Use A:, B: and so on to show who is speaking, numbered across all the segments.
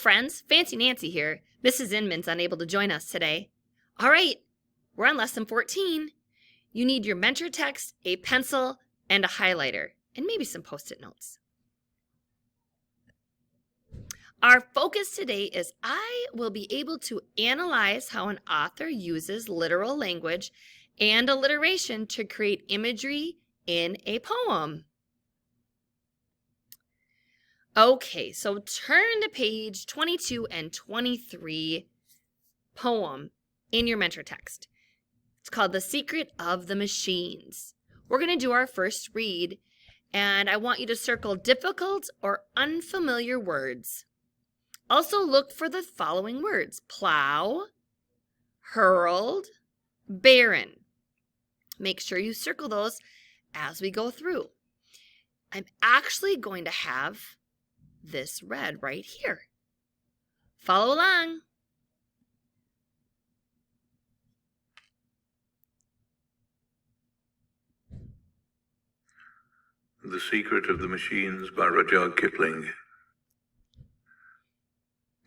A: friends, Fancy Nancy here. Mrs. Inman's unable to join us today. All right, we're on lesson 14. You need your mentor text, a pencil, and a highlighter, and maybe some post-it notes. Our focus today is I will be able to analyze how an author uses literal language and alliteration to create imagery in a poem. Okay, so turn to page 22 and 23, poem in your mentor text. It's called The Secret of the Machines. We're going to do our first read, and I want you to circle difficult or unfamiliar words. Also look for the following words: plow, hurled, barren. Make sure you circle those as we go through. I'm actually going to have this read right here. Follow along.
B: The Secret of the Machines by Rudyard Kipling.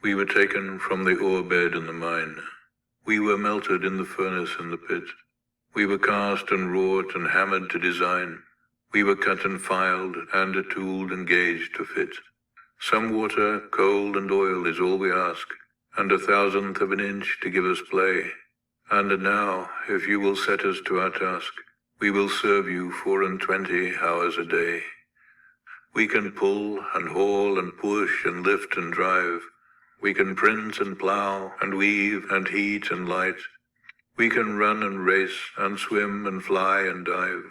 B: We were taken from the ore bed and the mine. We were melted in the furnace and the pit. We were cast and wrought and hammered to design. We were cut and filed and tooled and gauged to fit. Some water, coal, and oil is all we ask, and 1/1000th of an inch to give us play. And now, if you will set us to our task, we will serve you 24 hours a day. We can pull and haul and push and lift and drive. We can print and plow and weave and heat and light. We can run and race and swim and fly and dive.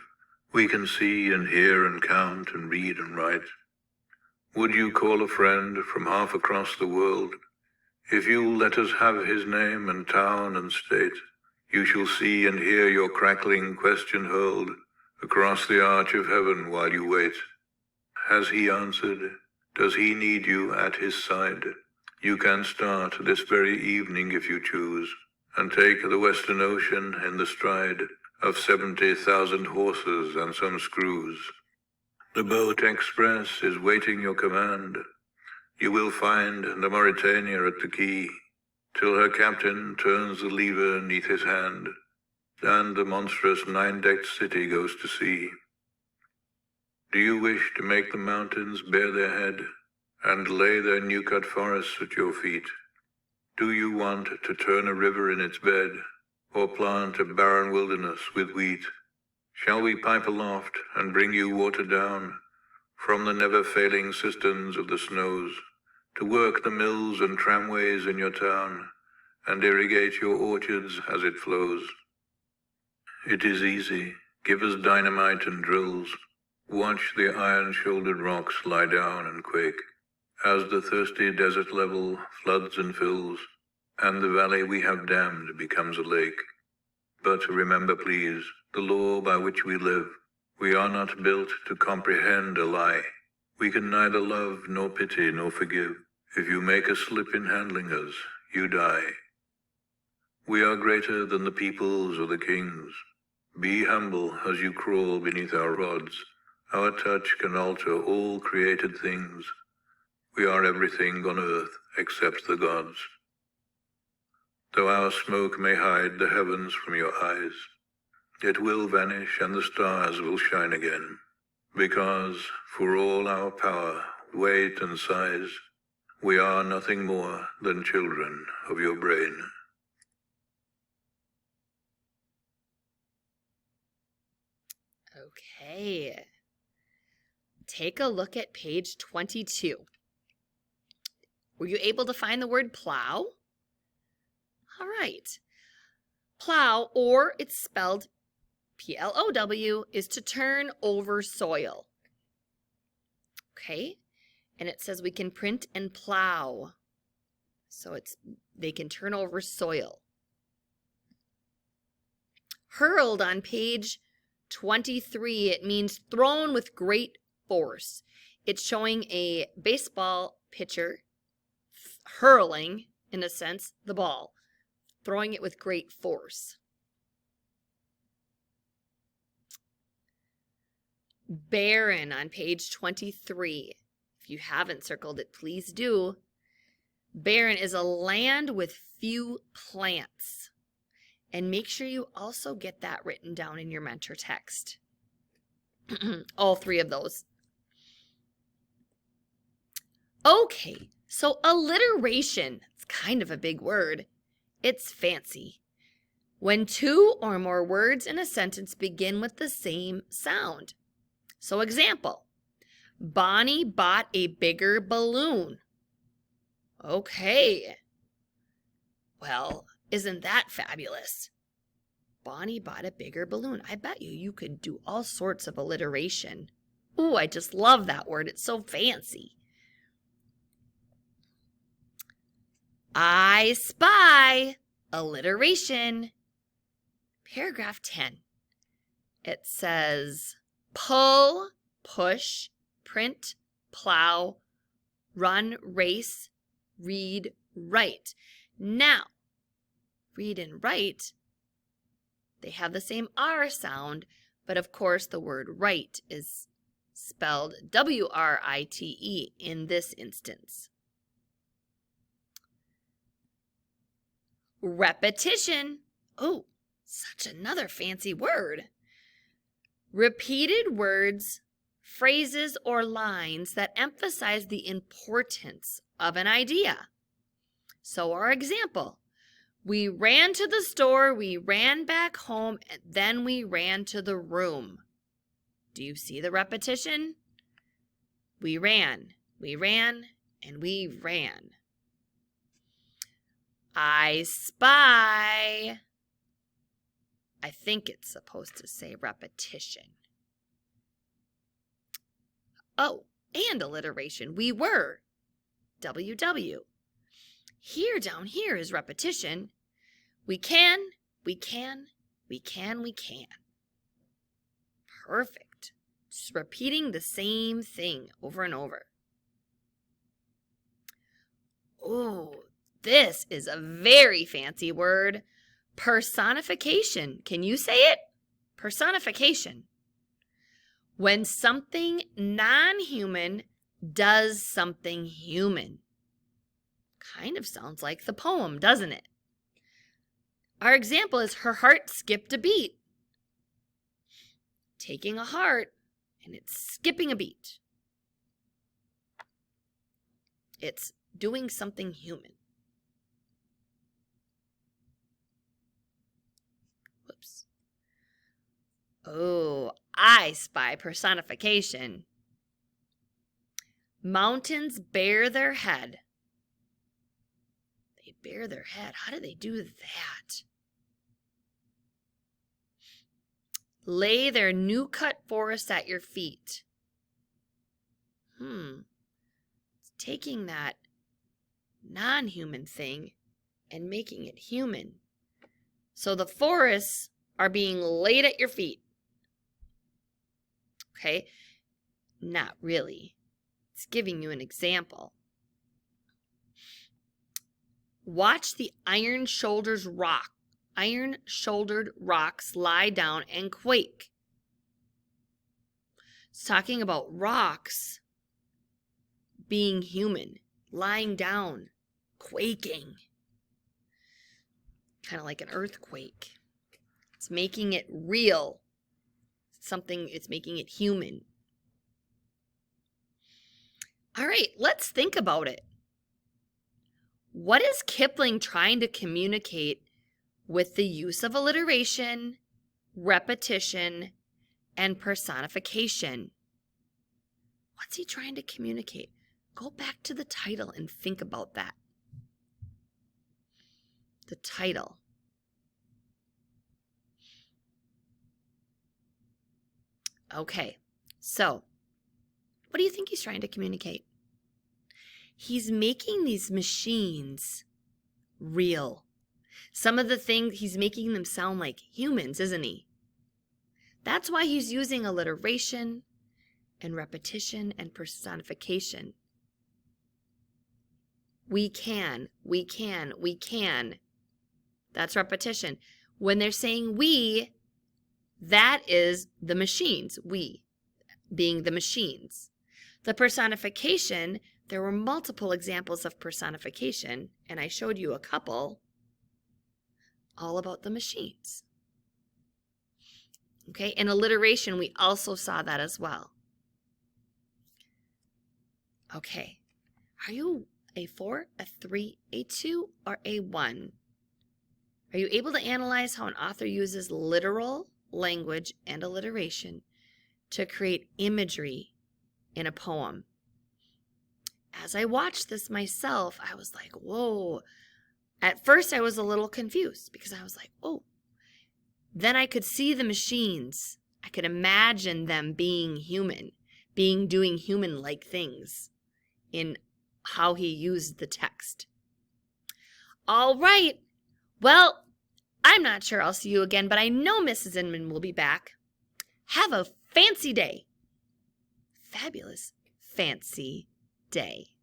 B: We can see and hear and count and read and write. Would you call a friend from half across the world? If you'll let us have his name and town and state, you shall see and hear your crackling question hurled across the arch of heaven while you wait. Has he answered? Does he need you at his side? You can start this very evening if you choose, and take the Western Ocean in the stride of 70,000 horses and some screws. The boat express is waiting your command. You will find the Mauritania at the quay, till her captain turns the lever 'neath his hand, and the monstrous 9-decked city goes to sea. Do you wish to make the mountains bare their head, and lay their new-cut forests at your feet? Do you want to turn a river in its bed, or plant a barren wilderness with wheat? Shall we pipe aloft and bring you water down from the never-failing cisterns of the snows, to work the mills and tramways in your town, and irrigate your orchards as it flows? It is easy. Give us dynamite and drills. Watch the iron-shouldered rocks lie down and quake, as the thirsty desert level floods and fills, and the valley we have dammed becomes a lake. But remember, please, the law by which we live. We are not built to comprehend a lie. We can neither love nor pity nor forgive. If you make a slip in handling us, you die. We are greater than the peoples or the kings. Be humble as you crawl beneath our rods. Our touch can alter all created things. We are everything on earth except the gods. Though our smoke may hide the heavens from your eyes, it will vanish and the stars will shine again, because for all our power, weight, and size, we are nothing more than children of your brain.
A: Okay. Take a look at page 22. Were you able to find the word plow? All right. Plow, or it's spelled P-L-O-W, is to turn over soil. Okay? And it says we can print and plow. So they can turn over soil. Hurled on page 23, it means thrown with great force. It's showing a baseball pitcher hurling, in a sense, the ball, throwing it with great force. Barren on page 23. If you haven't circled it, please do. Barren is a land with few plants. And make sure you also get that written down in your mentor text. All three of those. Okay, so alliteration. It's kind of a big word. It's fancy. When two or more words in a sentence begin with the same sound. So example, Bonnie bought a bigger balloon. Okay. Well, isn't that fabulous? Bonnie bought a bigger balloon. I bet you could do all sorts of alliteration. Ooh, I just love that word. It's so fancy. I spy. Alliteration. Paragraph 10. It says pull, push, print, plow, run, race, read, write. Now, read and write, they have the same R sound, but of course the word write is spelled W-R-I-T-E in this instance. Repetition. Oh, such another fancy word. Repeated words, phrases, or lines that emphasize the importance of an idea. So our example, we ran to the store, we ran back home, and then we ran to the room. Do you see the repetition? We ran, and we ran. I spy. I think it's supposed to say repetition. Oh, and alliteration. We were. WW. Here, down here is repetition. We can. Perfect. Just repeating the same thing over and over. Oh, this is a very fancy word. Personification. Can you say it? Personification. When something non-human does something human. Kind of sounds like the poem, doesn't it? Our example is her heart skipped a beat. Taking a heart and it's skipping a beat. It's doing something human. Whoops. Oh, I spy personification. Mountains bare their head. They bare their head. How do they do that? Lay their new cut forest at your feet. It's taking that non-human thing and making it human. So the forests are being laid at your feet. Okay? Not really. It's giving you an example. Watch the iron-shouldered rocks lie down and quake. It's talking about rocks being human, lying down, quaking. Kind of like an earthquake. It's making it real. It's making it human. All right, let's think about it. What is Kipling trying to communicate with the use of alliteration, repetition, and personification? What's he trying to communicate? Go back to the title and think about that. The title. Okay, so what do you think he's trying to communicate? He's making these machines real. Some of the things, he's making them sound like humans, isn't he? That's why he's using alliteration and repetition and personification. We can. That's repetition. When they're saying we, that is the machines, we being the machines. The personification there were multiple examples of personification, and I showed you a couple all about the machines. Okay, in alliteration, we also saw that as well. Okay, are you a 4, a 3, a 2, or a 1? Are you able to analyze how an author uses literal language and alliteration to create imagery in a poem? As I watched this myself, I was like, whoa. At first, I was a little confused because I was like, oh. Then I could see the machines. I could imagine them being human, doing human-like things in how he used the text. All right. Well, I'm not sure I'll see you again, but I know Mrs. Inman will be back. Have a fancy day. Fabulous fancy day.